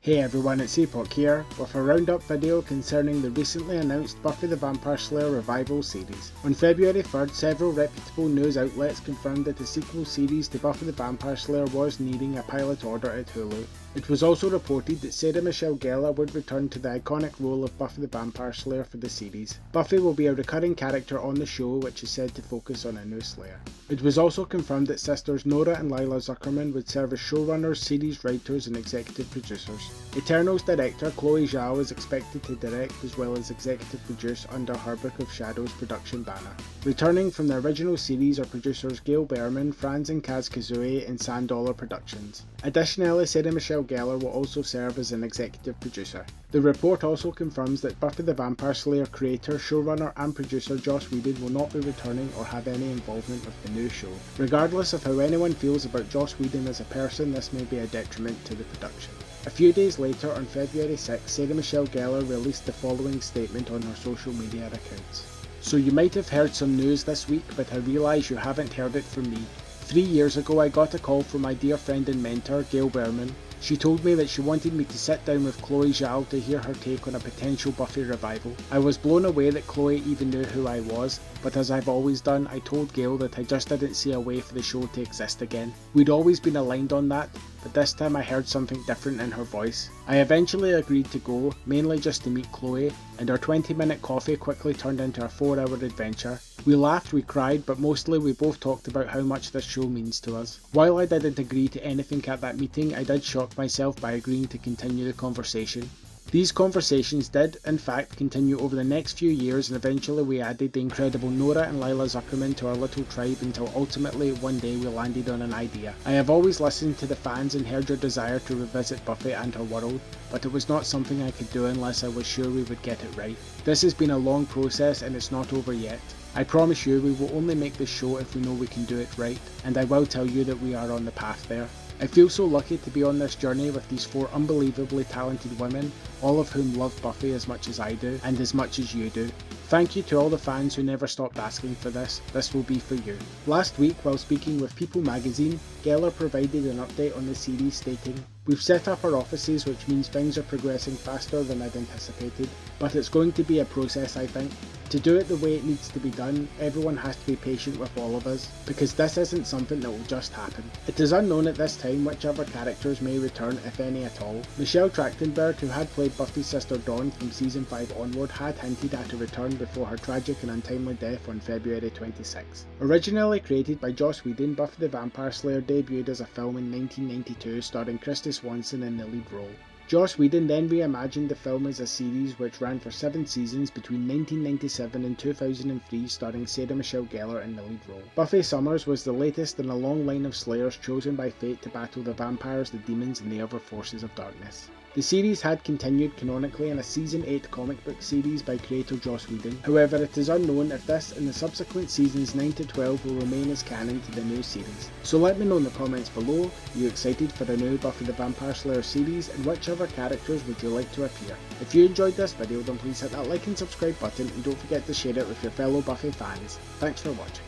Hey everyone, it's Epoch here, with a roundup video concerning the recently announced Buffy the Vampire Slayer revival series. On February 3rd, several reputable news outlets confirmed that the sequel series to Buffy the Vampire Slayer was needing a pilot order at Hulu. It was also reported that Sarah Michelle Gellar would return to the iconic role of Buffy the Vampire Slayer for the series. Buffy will be a recurring character on the show, which is said to focus on a new Slayer. It was also confirmed that sisters Nora and Lila Zuckerman would serve as showrunners, series writers and executive producers. Eternal's director Chloe Zhao is expected to direct as well as executive produce under her Book of Shadows production banner. Returning from the original series are producers Gail Berman, Franz and Kaz Kazooie and Sand-Dollar Productions. Additionally, Sarah Michelle Gellar will also serve as an executive producer. The report also confirms that Buffy the Vampire Slayer creator, showrunner and producer Joss Whedon will not be returning or have any involvement with the new show. Regardless of how anyone feels about Joss Whedon as a person, this may be a detriment to the production. A few days later, on February 6, Sarah Michelle Gellar released the following statement on her social media accounts. So you might have heard some news this week, but I realise you haven't heard it from me. 3 years ago I got a call from my dear friend and mentor, Gail Berman. She told me that she wanted me to sit down with Chloe Zhao to hear her take on a potential Buffy revival. I was blown away that Chloe even knew who I was, but as I've always done, I told Gail that I just didn't see a way for the show to exist again. We'd always been aligned on that, but this time I heard something different in her voice. I eventually agreed to go, mainly just to meet Chloe, and our 20-minute coffee quickly turned into a 4-hour adventure. We laughed, we cried, but mostly we both talked about how much this show means to us. While I didn't agree to anything at that meeting, I did shock myself by agreeing to continue the conversation. These conversations did, in fact, continue over the next few years, and eventually we added the incredible Nora and Lila Zuckerman to our little tribe until ultimately one day we landed on an idea. I have always listened to the fans and heard your desire to revisit Buffy and her world, but it was not something I could do unless I was sure we would get it right. This has been a long process and it's not over yet. I promise you we will only make this show if we know we can do it right, and I will tell you that we are on the path there. I feel so lucky to be on this journey with these 4 unbelievably talented women, all of whom love Buffy as much as I do, and as much as you do. Thank you to all the fans who never stopped asking for this will be for you. Last week, while speaking with People magazine, Gellar provided an update on the series stating, "We've set up our offices, which means things are progressing faster than I'd anticipated, but it's going to be a process I think. To do it the way it needs to be done, everyone has to be patient with all of us, because this isn't something that will just happen. It is unknown at this time which other characters may return, if any at all. Michelle Trachtenberg, who had played Buffy's sister Dawn from season 5 onward, had hinted at a return before her tragic and untimely death on February 26. Originally created by Joss Whedon, Buffy the Vampire Slayer debuted as a film in 1992 starring Krista Swanson in the lead role. Joss Whedon then reimagined the film as a series which ran for 7 seasons between 1997 and 2003, starring Sarah Michelle Gellar in the lead role. Buffy Summers was the latest in a long line of slayers chosen by fate to battle the vampires, the demons and the other forces of darkness. The series had continued canonically in a season 8 comic book series by creator Joss Whedon. However, it is unknown if this and the subsequent seasons 9 to 12 will remain as canon to the new series. So let me know in the comments below, are you excited for the new Buffy the Vampire Slayer series, and which other characters would you like to appear? If you enjoyed this video, then please hit that like and subscribe button, and don't forget to share it with your fellow Buffy fans. Thanks for watching.